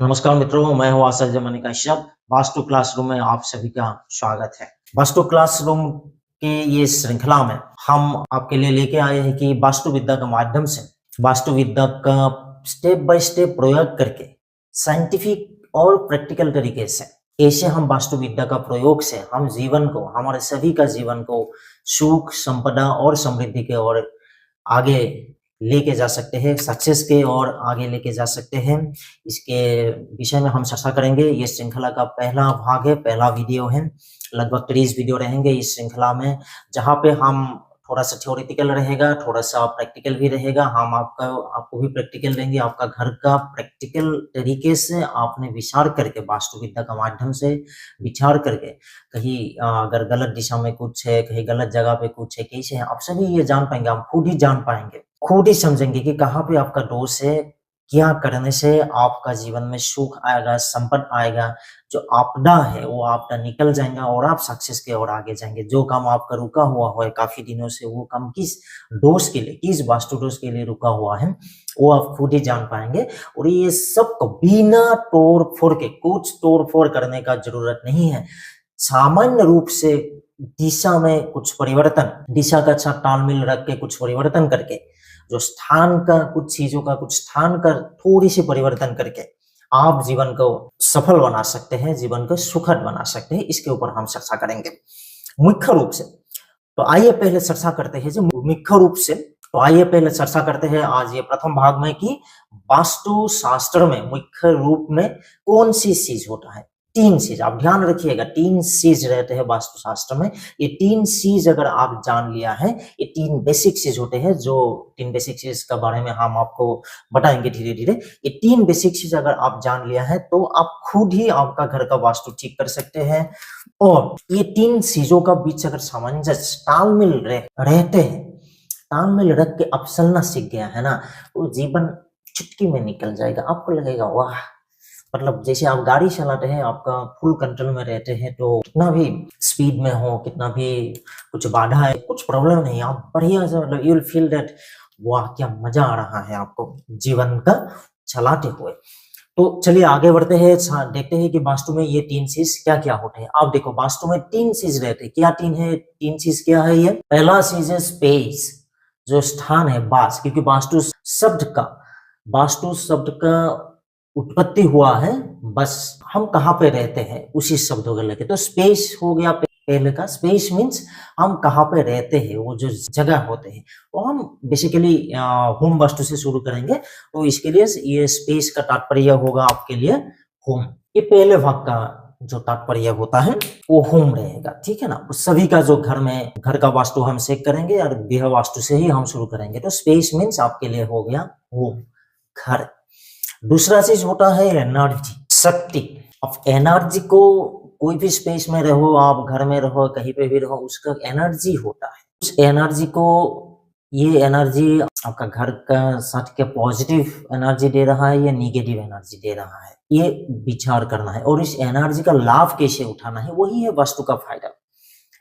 नमस्कार मित्रों, मैं हूँ आसफ जमानी कश्यप। वास्तु क्लासरूम में आप सभी का स्वागत है। वास्तु क्लासरूम के ये श्रृंखला में हम आपके लिए लेके आए हैं कि वास्तु विद्या के माध्यम से वास्तु विद्या का स्टेप बाय स्टेप प्रयोग करके साइंटिफिक और प्रैक्टिकल तरीके से ऐसे हम वास्तु विद्या का प्रयोग से हम जीवन को, हमारे सभी का जीवन को सुख, संपदा और समृद्धि के ओर आगे लेके जा सकते हैं, सक्सेस के और आगे लेके जा सकते हैं। इसके विषय में हम चर्चा करेंगे। ये श्रृंखला का पहला भाग है, पहला वीडियो है। लगभग 30 वीडियो रहेंगे इस श्रृंखला में, जहाँ पे हम थोड़ा सा थ्योरेटिकल रहेगा, थोड़ा सा प्रैक्टिकल भी रहेगा। हम आपको भी प्रैक्टिकल देंगे। आपका घर का प्रैक्टिकल तरीके से आपने विचार करके, वास्तु विद्या का माध्यम से विचार करके, कहीं अगर गलत दिशा में कुछ है, कहीं गलत जगह पे कुछ है, कैसे है, आप सभी ये जान पाएंगे। आप खुद ही जान पाएंगे, खुद ही समझेंगे कि कहाँ पे आपका दोष है, क्या करने से आपका जीवन में सुख आएगा, संपद आएगा, जो आपदा है वो आपदा निकल जाएगा और आप सक्सेस के ओर आगे जाएंगे। जो काम आपका रुका हुआ है काफी दिनों से, वो काम किस दोष के लिए, किस वास्तु दोष के लिए रुका हुआ है, वो आप खुद ही जान पाएंगे। और ये सब को बिना तोड़ फोड़ के, कुछ तोड़ फोड़ करने का जरूरत नहीं है। सामान्य रूप से दिशा में कुछ परिवर्तन, दिशा का अच्छा तालमेल रख के कुछ परिवर्तन करके, जो स्थान का, कुछ चीजों का कुछ स्थान का थोड़ी सी परिवर्तन करके आप जीवन को सफल बना सकते हैं, जीवन को सुखद बना सकते हैं। इसके ऊपर हम चर्चा करेंगे मुख्य रूप से। तो आइए पहले चर्चा करते हैं जो मुख्य रूप से। तो आइए पहले चर्चा करते हैं आज ये प्रथम भाग में कि वास्तु शास्त्र में मुख्य रूप में कौन सी चीज होता है। 3 चीज आप ध्यान रखिएगा, 3 चीज रहते हैं वास्तु शास्त्र में। ये 3 चीज अगर आप जान लिया है, ये 3 बेसिक चीज होते हैं, जो 3 बेसिक चीज का बारे में हम आपको बताएंगे धीरे धीरे। ये 3 बेसिक चीज अगर आप जान लिया है तो आप खुद ही आपका घर का वास्तु ठीक कर सकते हैं। और ये 3 चीजों का बीच अगर सामंजस्य, तालमेल रहते हैं, तालमेल रख के आप चलना सीख गया है ना, तो जीवन चुटकी में निकल जाएगा। आपको लगेगा वाह, मतलब जैसे आप गाड़ी चलाते हैं, आपका फुल कंट्रोल में रहते हैं, तो कितना भी स्पीड में हो, कितना भी कुछ बाधा है, कुछ प्रॉब्लम नहीं, आप बढ़िया से, मतलब यू विल फील दैट वाह क्या मजा आ रहा है आपको जीवन का चलाते हुए। तो चलिए आगे बढ़ते हैं, देखते हैं कि वास्तु में ये 3 चीज क्या क्या होते हैं। आप देखो, वास्तु में 3 चीज रहते हैं। क्या 3 है? 3 चीज क्या है ये? पहला चीज है स्पेस, जो स्थान है, वास, क्योंकि वास्तु शब्द का उत्पत्ति हुआ है बस हम कहाँ पे रहते हैं उसी शब्दों को लेके। तो स्पेस हो गया पहले का। स्पेस मीन्स हम कहाँ पे रहते हैं, वो जो जगह होते हैं। तो हम बेसिकली होम वास्तु से शुरू करेंगे, तो इसके लिए ये स्पेस का तात्पर्य होगा आपके लिए होम। ये पहले भाग का जो तात्पर्य होता है वो होम रहेगा, ठीक है ना। सभी का जो घर का वास्तु हम चेक करेंगे और गृह वास्तु से ही हम शुरू करेंगे। तो स्पेस मीन्स आपके लिए हो गया होम, घर। दूसरा चीज होता है एनर्जी, शक्ति। अब एनर्जी को, कोई भी स्पेस में रहो, आप घर में रहो, कहीं पे भी रहो, उसका एनर्जी होता है। उस एनर्जी को, ये एनर्जी आपका घर का साथ के पॉजिटिव एनर्जी दे रहा है या नेगेटिव एनर्जी दे रहा है, ये विचार करना है। और इस एनर्जी का लाभ कैसे उठाना है, वही है वास्तु का फायदा।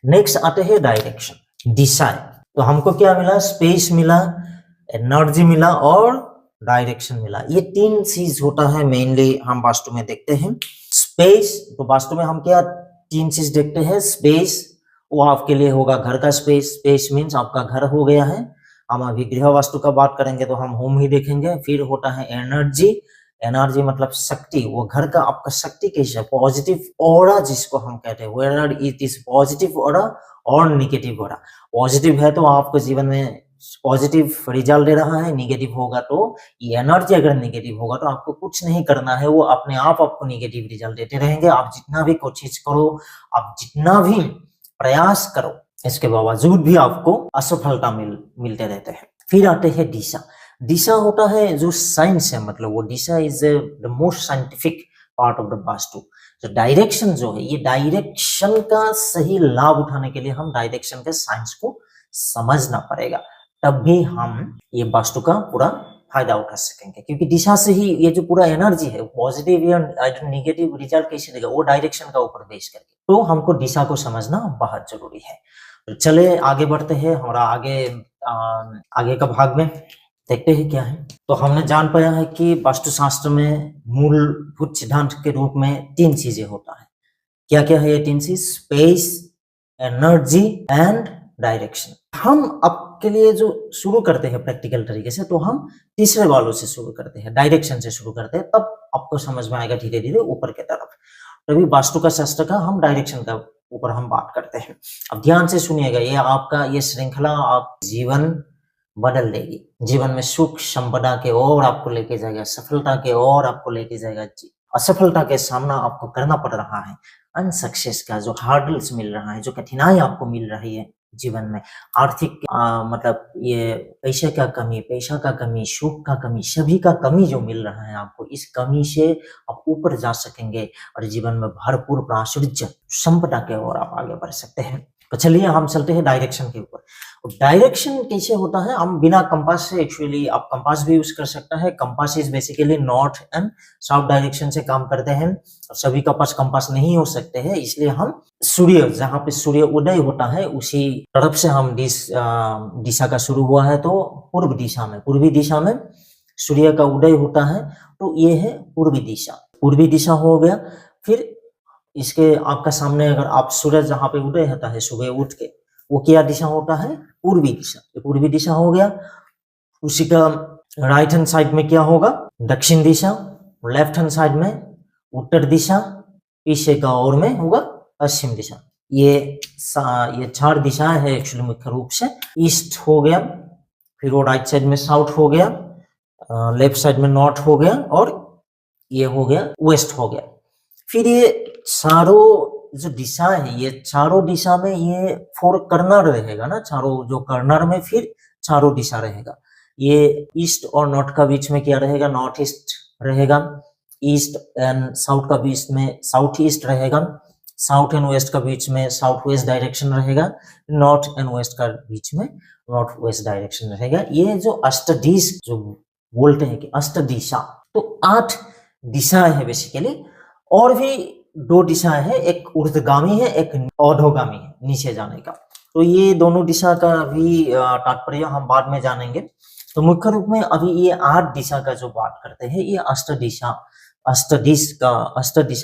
नेक्स्ट आते हैं डायरेक्शन, दिशा। तो हमको क्या मिला? स्पेस मिला, एनर्जी मिला और डायरेक्शन मिला। ये 3 चीज होता है मेनली हम वास्तु में देखते हैं। स्पेस, तो वास्तु में हम क्या 3 चीज देखते हैं? स्पेस, वो आपके लिए होगा घर का स्पेस। स्पेस मीन्स आपका घर हो गया है। हम अभी गृह वास्तु का बात करेंगे तो हम होम ही देखेंगे। फिर होता है एनर्जी, एनर्जी मतलब शक्ति। वो घर का आपका शक्ति कैसे, पॉजिटिव ऑरा जिसको हम कहते हैं, whether it is positive aura और नेगेटिव ऑरा। पॉजिटिव है तो आपको जीवन में पॉजिटिव रिजल्ट दे रहा है, नेगेटिव होगा तो, ये एनर्जी अगर नेगेटिव होगा तो आपको कुछ नहीं करना है, वो अपने आप आपको नेगेटिव रिजल्ट देते रहेंगे। आप जितना भी कोशिश करो, आप जितना भी प्रयास करो, इसके बावजूद भी आपको असफलता मिलते रहते हैं। फिर आते हैं दिशा। दिशा होता है जो साइंस है, मतलब वो दिशा is the most scientific part of the vastu. तो डायरेक्शन जो है, ये डायरेक्शन का सही लाभ उठाने के लिए हम डायरेक्शन के साइंस को समझना पड़ेगा, तब भी हम ये वास्तु का पूरा फायदा उठा सकेंगे। क्योंकि दिशा से ही ये जो पूरा एनर्जी है, पॉजिटिव या नेगेटिव रिजल्ट कैसे देगा, वो डायरेक्शन का ऊपर बेस करके। तो हमको दिशा को समझना बहुत जरूरी है। तो चले आगे बढ़ते हैं हमारा आगे का भाग में। देखते हैं क्या है। तो हमने जान पाया है कि वास्तुशास्त्र में मूलभूत सिद्धांत के रूप में 3 चीजें होता है। क्या-क्या है ये 3 चीज? Space, energy and direction. हम आपके लिए जो शुरू करते हैं प्रैक्टिकल तरीके से, तो हम तीसरे वालों से शुरू करते हैं, डायरेक्शन से शुरू करते हैं, तब आपको समझ में आएगा धीरे-धीरे ऊपर की तरफ। तभी वास्तु का शास्त्र का हम डायरेक्शन का ऊपर हम बात करते हैं। अब ध्यान से सुनिएगा, ये आपका ये श्रृंखला आप जीवन बदल देगी। जीवन में सुख संपदा के ओर आपको लेके जाएगा, सफलता के ओर आपको लेके जाएगा। असफलता के सामना आपको करना पड़ रहा है, अनसक्सेस का जो हार्डल्स मिल रहा है, जो कठिनाई आपको मिल रही है जीवन में, आर्थिक मतलब ये पैसे का कमी, पैसा का कमी, सुख का कमी, सभी का कमी जो मिल रहा है आपको, इस कमी से आप ऊपर जा सकेंगे और जीवन में भरपूर प्राचुर्य संपदा के ओर आप आगे बढ़ सकते हैं। तो चलिए हम चलते हैं डायरेक्शन के ऊपर। डायरेक्शन कैसे होता है? हम बिना कंपास से, एक्चुअली आप कंपास भी यूज कर सकता है। Compass is basically north and south direction से काम करते हैं। सभी के पास कंपास नहीं हो सकते हैं, इसलिए हम सूर्य, जहाँ पे सूर्य उदय होता है उसी तरफ से हम दिशा का शुरू हुआ है, तो पूर्व दिशा में, पूर्वी दिशा में सूर्य का उदय होता है, तो ये है पूर्वी दिशा। पूर्वी दिशा हो गया। फिर इसके आपका सामने अगर आप सूरज जहाँ पे उदय होता है सुबह उठ के, वो क्या दिशा होता है? पूर्वी दिशा। ये पूर्वी दिशा हो गया। उसी का राइट हैंड साइड में क्या होगा? दक्षिण दिशा। लेफ्ट हैंड साइड में उत्तर दिशा। पीछे का ओर में होगा पश्चिम दिशा। ये 4 दिशाएं है एक्चुअली मुख्य रूप से। ईस्ट हो गया, फिर वो राइट साइड में साउथ हो गया, लेफ्ट साइड में नॉर्थ हो गया, और ये हो गया वेस्ट हो गया। फिर ये चारों जो दिशा है, ये चारों दिशा में ये 4 कर्नर रहेगा ना, चारों जो कर्नर में फिर चारों दिशा रहेगा। ये ईस्ट और नॉर्थ का बीच में क्या रहेगा? नॉर्थ ईस्ट रहेगा। ईस्ट एंड साउथ का बीच में साउथ ईस्ट रहेगा। साउथ एंड वेस्ट का बीच में साउथ वेस्ट डायरेक्शन रहेगा। नॉर्थ एंड वेस्ट का बीच में नॉर्थ वेस्ट डायरेक्शन रहेगा। ये जो अष्टदिश जो बोलते हैं कि अष्ट दिशा, तो 8 दिशाएं है बेसिकली। और भी 2 दिशाएं हैं, एक ऊर्ध्वगामी है, एक अधोगामी है, नीचे जाने का। तो ये दोनों दिशा का भी तात्पर्य हम बाद में जानेंगे। तो मुख्य रूप में अभी ये 8 दिशा का जो बात करते हैं, ये अष्ट दिशा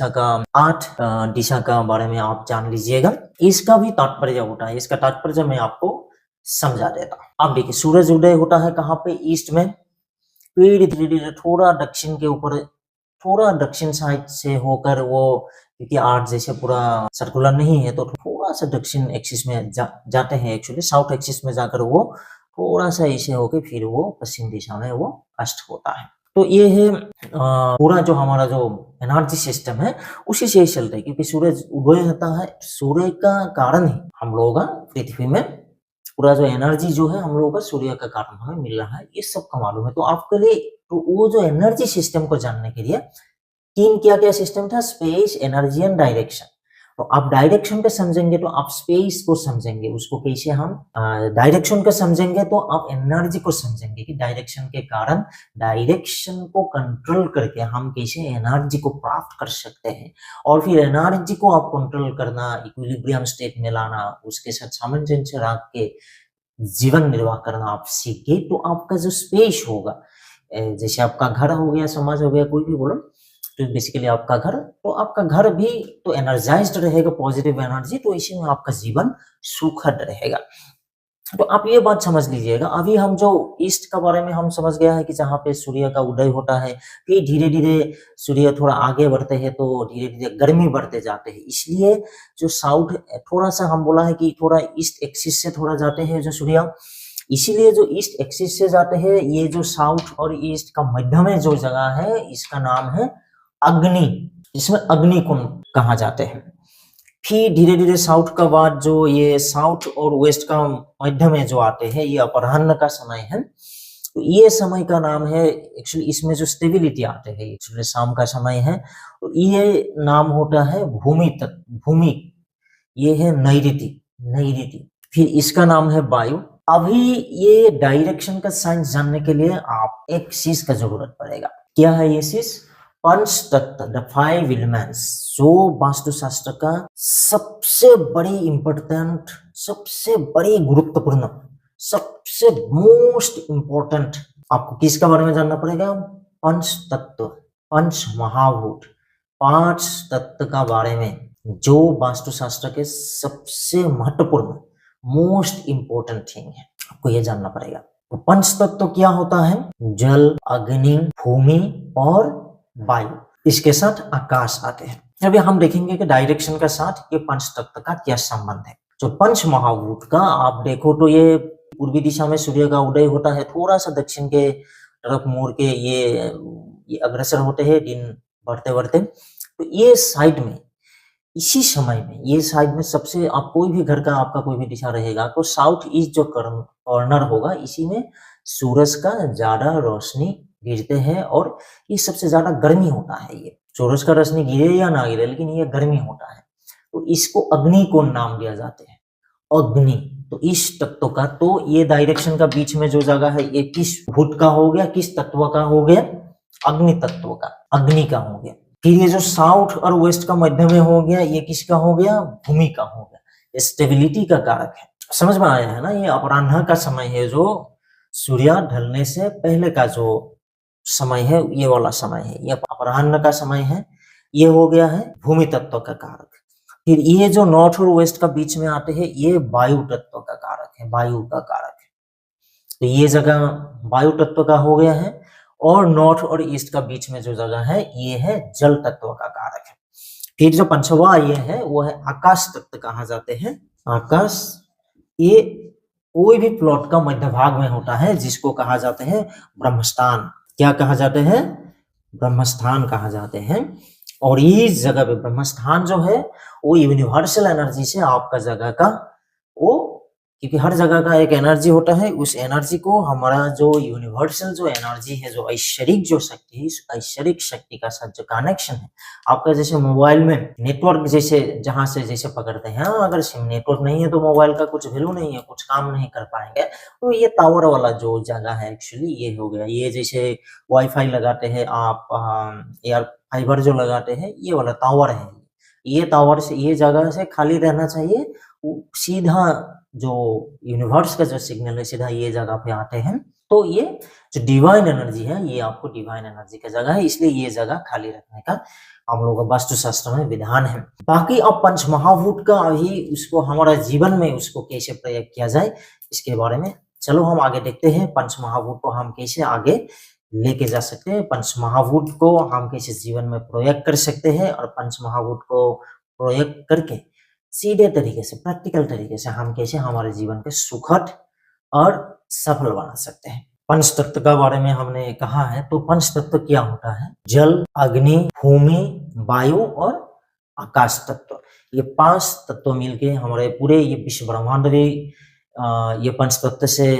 का 8 दिशा का बारे में आप जान लीजिएगा। इसका भी तात्पर्य होता है, इसका तात्पर्य मैं आपको समझा देता हूँ। अब देखिए, सूरज उदय होता है कहाँ पे? ईस्ट में। फिर धीरे धीरे थोड़ा दक्षिण के ऊपर, थोड़ा दक्षिण साइड से होकर वो, क्योंकि आर्ट जैसे पूरा सर्कुलर नहीं है, तो थोड़ा सा दक्षिण एक्सिस में जाते हैं, एक्चुअली साउथ एक्सिस में जाकर वो थोड़ा सा ऐसे होके फिर वो पश्चिम दिशा में वो अस्त होता है। तो ये है पूरा जो हमारा जो एनर्जी सिस्टम है, उसी से ही चलता है, क्योंकि सूरज उदय होता है, सूर्य का कारण ही हम लोग पृथ्वी में पूरा जो एनर्जी जो है हम लोगों का सूर्य का कारण हमें मिल रहा है, ये सबका मालूम है। तो आपके लिए तो वो जो एनर्जी सिस्टम को जानने के लिए 3 क्या-क्या सिस्टम था? Space, energy and direction. तो आप डायरेक्शन को समझेंगे तो आप स्पेस को समझेंगे, उसको कैसे हम डायरेक्शन को समझेंगे तो आप एनर्जी को समझेंगे कि डायरेक्शन के कारण डायरेक्शन को कंट्रोल करके हम कैसे एनर्जी को प्राप्त कर सकते हैं, और फिर एनर्जी को आप कंट्रोल करना, इक्विलिब्रियम स्टेट में लाना, उसके साथ सामंजस्य रख के जीवन निर्वाह करना आप सीखे, तो आपका जो स्पेस होगा, जैसे आपका घर हो गया, समाज हो गया, कोई भी बोलो, तो बेसिकली आपका घर, तो आपका घर भी तो एनर्जाइज्ड रहेगा, पॉजिटिव एनर्जी, तो इसी में आपका जीवन सुखद रहेगा। तो आप ये बात समझ लीजिएगा। अभी हम जो ईस्ट का बारे में हम समझ गया है कि जहाँ पे सूर्य का उदय होता है, फिर धीरे धीरे सूर्य थोड़ा आगे बढ़ते हैं तो धीरे धीरे गर्मी बढ़ते जाते हैं, इसलिए जो साउथ थोड़ा सा हम बोला है कि थोड़ा ईस्ट एक्सिस से थोड़ा जाते हैं जो सूर्य, इसीलिए जो ईस्ट एक्सिस से जाते हैं, ये जो साउथ और ईस्ट का मध्य में जो जगह है, इसका नाम है अग्नि, इसमें अग्नि कुंड कहा जाते हैं। फिर धीरे धीरे साउथ का बाद जो ये साउथ और वेस्ट का मध्य में जो आते हैं, ये अपराह्न का समय है, तो ये समय का नाम है, एक्चुअली इसमें जो स्टेबिलिटी आते हैं, एक्चुअली शाम का समय है, तो ये नाम होता है भूमि तत्व, भूमि, ये है नैऋति। फिर इसका नाम है वायु। अभी ये डायरेक्शन का साइंस जानने के लिए आप एक चीज का जरूरत पड़ेगा। क्या है ये चीज? पंच तत्व, द 5 एलिमेंट्स, जो वास्तुशास्त्र का सबसे बड़ी इंपॉर्टेंट, सबसे बड़ी गुरुत्वपूर्ण, सबसे मोस्ट इंपॉर्टेंट आपको किसके बारे में जानना पड़ेगा? पंच तत्व, पंच महाभूत, 5 तत्व का बारे में, जो वास्तुशास्त्र के सबसे महत्वपूर्ण, मोस्ट इंपोर्टेंट थिंग है, आपको यह जानना पड़ेगा। तो पंच तत्व क्या होता है? जल, अग्नि, भूमि और वायु, इसके साथ आकाश आते हैं। अभी हम देखेंगे कि डायरेक्शन के साथ ये पंच तत्व का क्या संबंध है। जो पंच महाभूत का आप देखो तो ये पूर्वी दिशा में सूर्य का उदय होता है, थोड़ा सा दक्षिण के तरफ मोड़ के ये अग्रसर होते हैं दिन बढ़ते बढ़ते। तो ये साइड में, इसी समय में, ये साइड में सबसे, आप कोई भी घर का आपका कोई भी दिशा रहेगा तो साउथ ईस्ट जो कॉर्नर होगा, इसी में सूरज का ज्यादा रोशनी गिरते हैं और ये सबसे ज्यादा गर्मी होता है। ये सूरज का रोशनी गिरे या ना गिरे, लेकिन ये गर्मी होता है, तो इसको अग्नि को नाम दिया जाते हैं, अग्नि। तो इस तत्व का, तो ये डायरेक्शन का बीच में जो जगह है, ये किस भूत का हो गया, किस तत्व का हो गया? अग्नि तत्व का, अग्नि का हो गया। फिर ये जो साउथ और वेस्ट का मध्य में हो गया, ये किसका हो गया? भूमि का हो गया। स्टेबिलिटी का कारक है। समझ में आया है ना? ये अपराह्न का समय है, जो सूर्य ढलने से पहले का जो समय है, ये वाला समय है, ये अपराह्न का समय है, ये हो गया है भूमि तत्व का कारक। फिर ये जो नॉर्थ और वेस्ट का बीच में आते हैं, ये वायु तत्व का कारक है, वायु का कारक है। तो ये जगह वायु तत्व का हो गया है। और नॉर्थ और ईस्ट का बीच में जो जगह है, ये है जल तत्व का कारक है। फिर जो पंचवा ये है, वो है आकाश तत्व कहा जाते हैं। आकाश, ये कोई भी प्लॉट का मध्य भाग में होता है, जिसको कहा जाते हैं ब्रह्मस्थान। क्या कहा जाते हैं? ब्रह्मस्थान कहा जाते हैं। और इस जगह पे ब्रह्मस्थान जो है, वो यूनिवर्सल एनर्जी से आपका जगह का, वो, क्योंकि हर जगह का एक एनर्जी होता है, उस एनर्जी को हमारा जो यूनिवर्सल जो एनर्जी है, जो ऐश्वरिक जो शक्ति है, इस ऐश्वरिक शक्ति का साथ जो कनेक्शन है, आपका जैसे मोबाइल में नेटवर्क जैसे जहां से जैसे पकड़ते हैं, अगर सिम नेटवर्क नहीं है तो मोबाइल का कुछ वैल्यू नहीं है, कुछ काम नहीं कर पाएंगे। तो ये टावर वाला जो जगह है, एक्चुअली ये हो गया। ये जैसे वाईफाई लगाते हैं आप, एयर फाइबर जो लगाते हैं, ये वाला टावर है। ये टावर से, ये जगह से खाली रहना चाहिए, सीधा जो यूनिवर्स का जो सिग्नल है, सीधा ये जगह पे आते हैं। तो ये जो डिवाइन एनर्जी है, ये आपको डिवाइन एनर्जी का जगह है, इसलिए ये जगह खाली रखने का हम लोगों का वास्तुशास्त्र में विधान है। बाकी अब पंच महाभूत का ही उसको हमारा जीवन में उसको कैसे प्रयोग किया जाए, इसके बारे में चलो हम आगे देखते हैं। पंच महाभूत को हम कैसे आगे लेके जा सकते हैं, पंच महाभूत को हम कैसे जीवन में प्रयोग कर सकते हैं, और पंच महाभूत को प्रयोग करके सीधे तरीके से, प्रैक्टिकल तरीके से हम कैसे हमारे जीवन के सुखद और सफल बना सकते हैं। पंच तत्व के बारे में हमने कहा है, तो पंच तत्व क्या होता है? जल, अग्नि, भूमि, वायु और आकाश तत्व। ये 5 तत्व मिलके हमारे पूरे ये विश्व ब्रह्मांड भी ये पंच तत्व से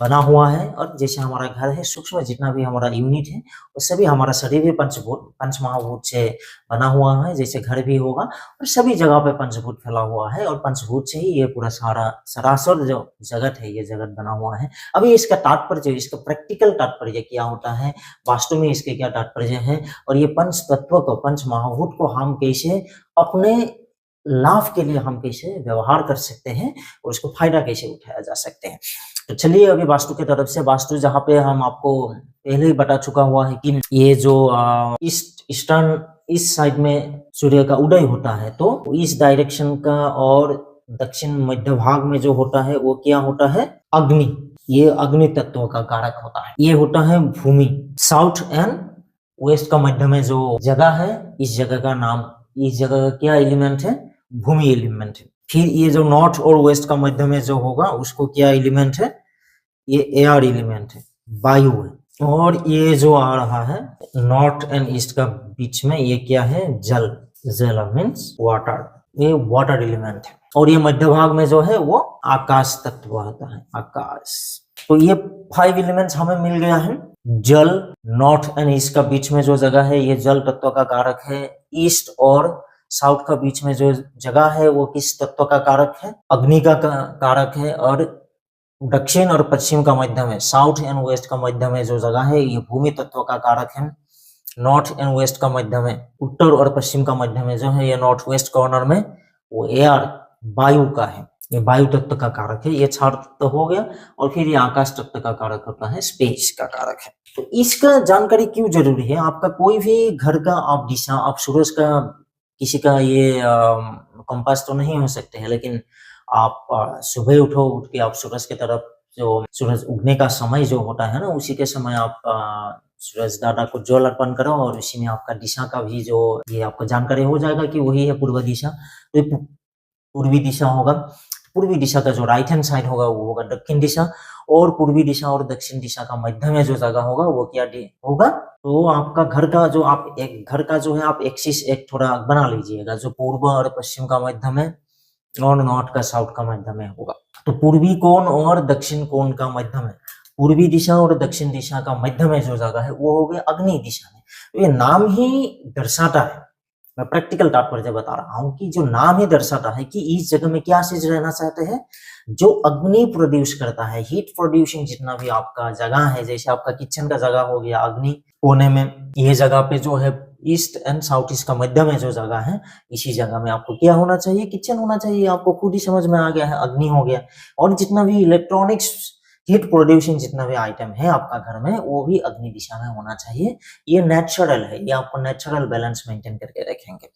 बना हुआ है। और जैसे हमारा घर है, सूक्ष्म जितना भी हमारा यूनिट है, वो सभी, हमारा शरीर भी पंच महाभूत से बना हुआ है, जैसे घर भी होगा, और सभी जगह पे पंचभूत फैला हुआ है, और पंचभूत से ही ये पूरा सारा सरासर जो जगत है, ये जगत बना हुआ है। अभी इसका तात्पर्य, इसका प्रैक्टिकल तात्पर्य क्या होता है, वास्तव में इसके क्या तात्पर्य है, और ये पंच तत्व को, पंच महाभूत को हम कैसे अपने लाभ के लिए हम कैसे व्यवहार कर सकते हैं, और उसको फायदा कैसे उठाया जा सकते हैं। तो चलिए अभी वास्तु की तरफ से, वास्तु जहाँ पे हम आपको पहले ही बता चुका हुआ है कि ये जो ईस्टर्न, इस साइड में सूर्य का उदय होता है, तो इस डायरेक्शन का, और दक्षिण मध्य भाग में जो होता है, वो क्या होता है? अग्नि। ये अग्नि तत्व का कारक होता है। ये होता है भूमि। साउथ एंड वेस्ट का मध्य में जो जगह है, इस जगह का नाम, इस जगह का क्या एलिमेंट है? भूमि एलिमेंट है। फिर ये जो नॉर्थ और वेस्ट का मध्य में जो होगा, उसको क्या एलिमेंट है? ये एयर एलिमेंट है, वायु है। और ये जो आ रहा है नॉर्थ एंड ईस्ट का बीच में, ये क्या है? जल। जल मीन्स वाटर, ये वाटर एलिमेंट है। और ये मध्य भाग में जो है, वो आकाश तत्व होता है, आकाश। तो ये 5 एलिमेंट्स हमें मिल गया है। जल, नॉर्थ एंड ईस्ट का बीच में जो जगह है, ये जल तत्व का कारक है। ईस्ट और साउथ का बीच में जो जगह है, वो किस तत्व का कारक है? अग्नि का कारक है। और दक्षिण और पश्चिम का मध्य में, साउथ एंड वेस्ट का मध्य में जो जगह है, ये भूमि तत्व का कारक है। नॉर्थ एंड वेस्ट का मध्य में, उत्तर और पश्चिम का मध्य में जो है, ये नॉर्थ वेस्ट कॉर्नर में, वो एयर, वायु का है। ये वायु तत्व का कारक है, ये क्षार तत्व हो गया, और फिर ये आकाश तत्व का कारक होता है, स्पेस का कारक है। तो इसका जानकारी क्यों जरूरी है? आपका कोई भी घर का आप दिशा, आप सूरज का, किसी का ये कंपास तो नहीं हो सकते हैं, लेकिन आप सुबह उठो, उठ के आप सूरज की तरफ, जो सूरज उगने का समय जो होता है ना, उसी के समय आप सूरज दादा को जल अर्पण करो, और उसी में आपका दिशा का भी जो ये आपको जानकारी हो जाएगा कि वही है पूर्व दिशा। तो ये पूर्वी दिशा होगा। पूर्वी दिशा का जो राइट हैंड साइड होगा वो होगा दक्षिण दिशा, और पूर्वी दिशा और दक्षिण दिशा का मध्य में जो जगह होगा वो क्या होगा? तो आपका घर का जो, आप एक घर का जो है आप एक्सिस एक थोड़ा बना लीजिएगा, जो पूर्व और पश्चिम का मध्य में और नॉर्थ का साउथ का मध्य में होगा। तो पूर्वी कोण और दक्षिण कोण का मध्य में, पूर्वी दिशा और दक्षिण दिशा का मध्य में जो जगह है वो हो गया अग्नि दिशा में। तो ये नाम ही दर्शाता है, मैं प्रैक्टिकल तात्पर्य बता रहा हूं कि जो नाम ही दर्शाता है कि इस जगह में क्या चीज रहना चाहते हैं, जो अग्नि प्रोड्यूस करता है, हीट प्रोड्यूसिंग जितना भी आपका जगह है, जैसे आपका किचन का जगह हो गया अग्नि कोने में, ये जगह पे जो है ईस्ट एंड साउथ ईस्ट का मध्य में जो जगह है, इसी जगह में आपको क्या होना चाहिए? किचन होना चाहिए। आपको खुद ही समझ में आ गया है, अग्नि हो गया। और जितना भी इलेक्ट्रॉनिक्स हीट प्रोड्यूसिंग जितना भी आइटम है आपका घर में, वो भी अग्नि दिशा में होना चाहिए। ये नेचुरल है, ये आपको नेचुरल बैलेंस मेंटेन करके रखेंगे।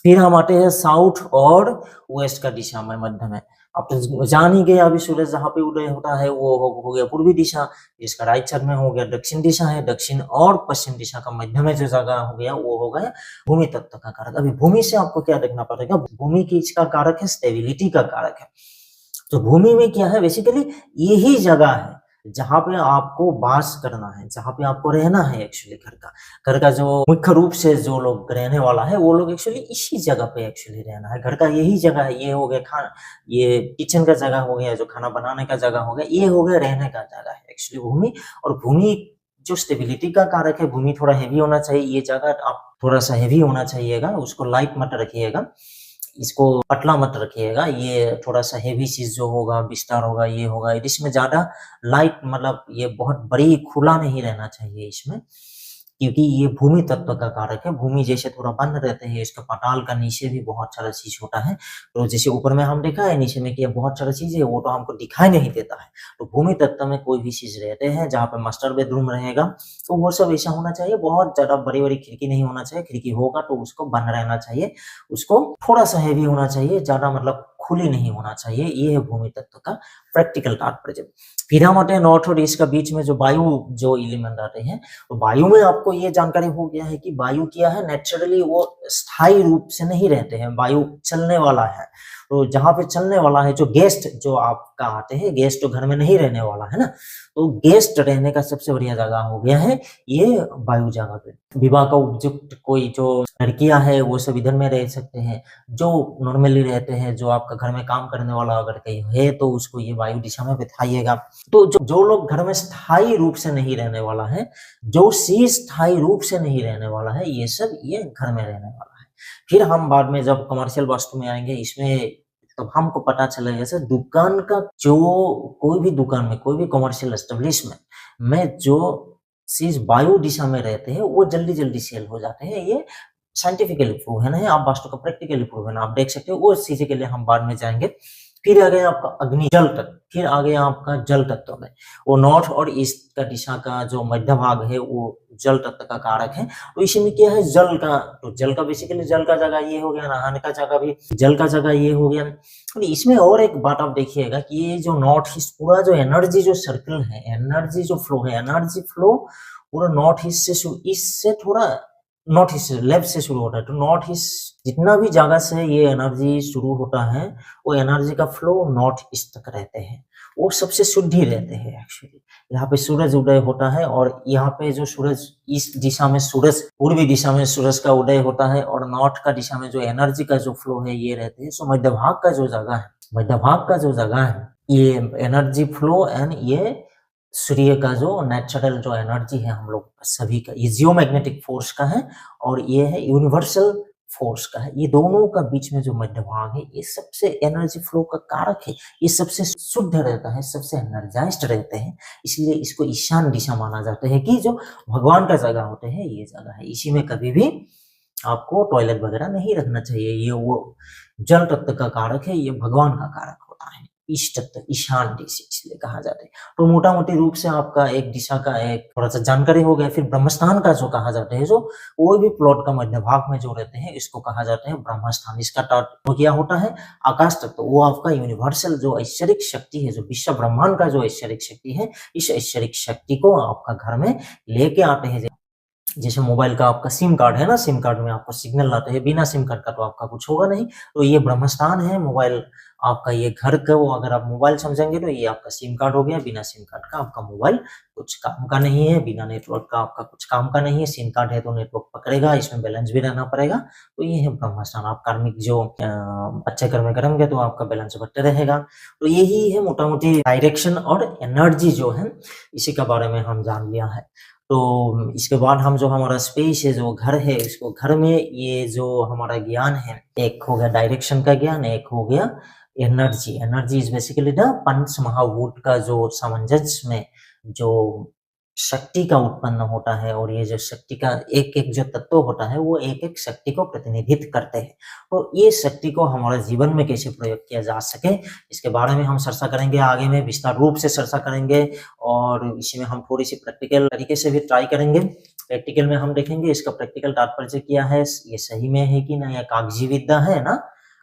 फिर हम आते हैं साउथ और वेस्ट का दिशा में, मध्य में। आप तो जान ही गए, अभी सूरज जहाँ पे उदय होता है वो हो गया पूर्वी दिशा, इसका राइट साइड में हो गया दक्षिण दिशा है। दक्षिण और पश्चिम दिशा का मध्य में जो जगह हो गया वो हो गया भूमि तत्व का कारक। अभी भूमि से आपको क्या देखना पड़ेगा? भूमि की इसका कारक है स्टेबिलिटी का कारक है। तो भूमि में क्या है? बेसिकली यही जगह है जहां पे आपको वास करना है, जहां पे आपको रहना है। एक्चुअली घर का जो मुख्य रूप से जो लोग रहने वाला है, वो लोग एक्चुअली इसी जगह पे एक्चुअली रहना है। घर का यही जगह है। ये हो गया खाना, ये किचन का जगह हो गया, जो खाना बनाने का जगह हो गया, ये हो गया रहने का जगह है एक्चुअली भूमि। और भूमि जो स्टेबिलिटी का कारक है, भूमि थोड़ा हेवी होना चाहिए। ये जगह आप थोड़ा सा हेवी होना चाहिएगा, उसको लाइट मत रखिएगा, इसको पतला मत रखिएगा। ये थोड़ा सा हेवी चीज जो होगा, बिस्तर होगा, ये होगा, इसमें ज्यादा लाइट, मतलब ये बहुत बड़ी खुला नहीं रहना चाहिए इसमें, क्योंकि ये भूमि तत्व का कारक है। भूमि जैसे थोड़ा बंद रहते हैं, इसका पताल का नीचे भी बहुत सारा चीज होता है। तो जैसे ऊपर में हम देखा है, नीचे में क्या बहुत सारा चीज है, वो तो हमको दिखाई नहीं देता है। तो भूमि तत्व में कोई भी चीज रहते हैं, जहाँ पे मास्टर बेडरूम रहेगा, तो वो सब ऐसा होना चाहिए। बहुत ज्यादा बड़ी बड़ी खिड़की नहीं होना चाहिए, खिड़की होगा तो उसको बंद रहना चाहिए, उसको थोड़ा सा हैवी होना चाहिए, ज्यादा मतलब खुली नहीं होना चाहिए। ये है भूमि तत्व का प्रैक्टिकल तात्पर्य। फिर हम आते हैं नॉर्थ और ईस्ट का बीच में जो वायु जो एलिमेंट आते हैं। तो वायु में आपको ये जानकारी हो गया है कि वायु क्या है, नेचुरली वो स्थायी रूप से नहीं रहते हैं, वायु चलने वाला है। तो जहां पे चलने वाला है, जो गेस्ट जो आपका आते हैं, गेस्ट तो घर में नहीं रहने वाला है ना, तो गेस्ट रहने का सबसे बढ़िया जगह हो गया है ये वायु जगह पे। विवाह का उपयुक्त कोई जो लड़कियां है वो सब इधर में रह सकते हैं। जो नॉर्मली रहते हैं, जो आपका घर में काम करने वाला अगर कहीं है, तो उसको ये वायु दिशा में बिठाइएगा। तो जो लोग घर में स्थायी रूप से नहीं रहने वाला है, जो सी स्थायी रूप से नहीं रहने वाला है, ये सब ये घर में रहने वाला है। फिर हम बाद में जब कमर्शियल वास्तु में आएंगे, इसमें तब हमको पता चलेगा सर, दुकान का जो कोई भी दुकान में, कोई भी कमर्शियल एस्टेब्लिशमेंट में जो चीज वायु दिशा में रहते हैं, वो जल्दी जल्दी सेल हो जाते हैं। ये साइंटिफिकली प्रूव है ना, आप वास्तु का प्रैक्टिकली प्रूव है ना, आप देख सकते हो। वो चीज के लिए हम बाद में जाएंगे। फिर आ गया आपका अग्नि जल तत्व, फिर आ गया आपका जल तत्व में, वो नॉर्थ और ईस्ट का दिशा का जो मध्य भाग है वो जल तत्व का कारक है। तो इसी में क्या है, जल का, तो जल का बेसिकली जल का जगह ये हो गया, नहाने का जगह भी जल का जगह ये हो गया। तो इसमें और एक बात आप देखिएगा कि ये जो नॉर्थ ईस्ट पूरा जो एनर्जी जो सर्कल है, एनर्जी जो फ्लो है, एनर्जी फ्लो पूरा नॉर्थ ईस्ट से, ईस्ट से थोड़ा नॉर्थ ईस्ट लेफ्ट से शुरू होता है। तो नॉर्थ ईस्ट जितना भी जगह से ये एनर्जी शुरू होता है, वो एनर्जी का फ्लो नॉर्थ ईस्ट तक रहते हैं, वो सबसे शुद्ध ही रहते हैं एक्चुअली। यहाँ पे सूरज उदय होता है, और यहाँ पे जो सूरज इस दिशा में, सूरज पूर्वी दिशा में सूरज का उदय होता है, और नॉर्थ का दिशा में जो एनर्जी का जो फ्लो है ये रहते हैं। सो मध्य भाग का जो जगह है, मध्य भाग का जो जगह है, ये एनर्जी फ्लो एंड ये सूर्य का जो नेचुरल जो एनर्जी है हम लोग सभी का, ये जियोमैग्नेटिक फोर्स का है, और ये है यूनिवर्सल फोर्स का है। ये दोनों का बीच में जो मध्य भाग है, ये सबसे एनर्जी फ्लो का कारक है, ये सबसे शुद्ध रहता है, सबसे एनर्जाइज्ड रहते हैं। इसलिए इसको ईशान दिशा माना जाता है कि जो भगवान का जगह होते हैं, ये जगह है। इसी में कभी भी आपको टॉयलेट वगैरह नहीं रखना चाहिए। ये वो जल तत्व का कारक है, ये भगवान का कारक होता है। होता है। ईस्ट तत्व, ईशान दिशा इसलिए कहा जाता है। तो मोटा मोटी रूप से आपका एक दिशा का एक थोड़ा सा जानकारी हो गया। फिर ब्रह्मस्थान का जो कहा जाता है, जो कोई भी प्लॉट का मध्य भाग में जो रहते हैं इसको कहा जाता है ब्रह्मस्थान। इसका तात्पर्य क्या होता है? आकाश तत्व, वो आपका यूनिवर्सल जो ऐश्वरिक शक्ति है, जो विश्व ब्रह्मांड का जो ऐश्वरिक शक्ति है, इस ऐश्वरिक शक्ति को आपका घर में लेके आते हैं। जैसे मोबाइल का आपका सिम कार्ड है ना, सिम कार्ड में आपको सिग्नल आते हैं, बिना सिम कार्ड का तो आपका कुछ होगा नहीं। तो ये ब्रह्मस्थान है मोबाइल आपका, ये घर का वो अगर आप मोबाइल समझेंगे तो ये आपका सिम कार्ड हो गया। बिना सिम कार्ड का आपका मोबाइल कुछ काम का नहीं है, बिना नेटवर्क का आपका कुछ काम का नहीं है। सिम कार्ड है तो नेटवर्क पकड़ेगा, इसमें बैलेंस भी रहना पड़ेगा। तो ये है ब्रह्मस्थान। आप कार्मिक जो अच्छे कर्म करेंगे तो आपका बैलेंस बढ़ते रहेगा। तो यही है मोटा मोटी डायरेक्शन और एनर्जी जो है, इसी के बारे में हम जान लिया है। तो इसके बाद हम जो हमारा स्पेस है, जो घर है, इसको घर में ये जो हमारा ज्ञान है, एक हो गया डायरेक्शन का ज्ञान, एक हो गया energy. Energy is basically the panch mahabhut का जो सामंजस्य में जो शक्ति का उत्पन्न होता है, और ये जो शक्ति का एक एक जो तत्व होता है वो एक एक शक्ति को प्रतिनिधित्व करते हैं। तो ये शक्ति को हमारे जीवन में कैसे प्रयोग किया जा सके, इसके बारे में हम चर्चा करेंगे। आगे में विस्तार रूप से चर्चा करेंगे, और इसी में हम थोड़ी सी प्रैक्टिकल तरीके से भी ट्राई करेंगे। प्रैक्टिकल में हम देखेंगे इसका प्रैक्टिकल तात्पर्य क्या है, ये सही में है कि ना, या कागजी विद्या है ना।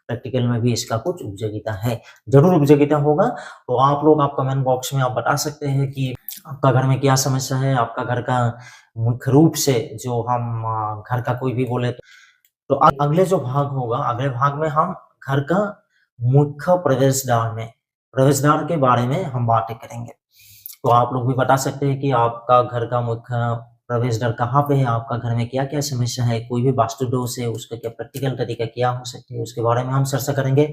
प्रैक्टिकल में भी इसका कुछ उपयोगिता है, जरूर उपयोगिता होगा। तो आप लोग आप कमेंट बॉक्स में आप बता सकते हैं कि आपका घर में क्या समस्या है। आपका घर का मुख्य रूप से जो हम घर का कोई भी बोले तो अगले जो भाग होगा, अगले भाग में हम घर का मुख्य प्रवेशद्वार के बारे में हम बातें करेंगे। तो आप लोग भी बता सकते हैं कि आपका घर का मुख्य प्रवेश द्वार कहाँ पे है, आपका घर में क्या क्या समस्या है, कोई भी वास्तु दोष है, उसका क्या प्रैक्टिकल तरीका क्या हो सकते हैं, उसके बारे में हम चर्चा करेंगे।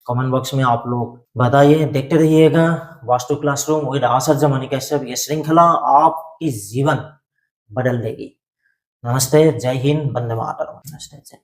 कमेंट बॉक्स में आप लोग बताइए। देखते रहिएगा वास्तु क्लासरूम विद आचार्य मणि कश्यप। ये श्रृंखला आपकी जीवन बदल देगी। नमस्ते, जय हिंद, वंदे मातरम। नमस्ते, जय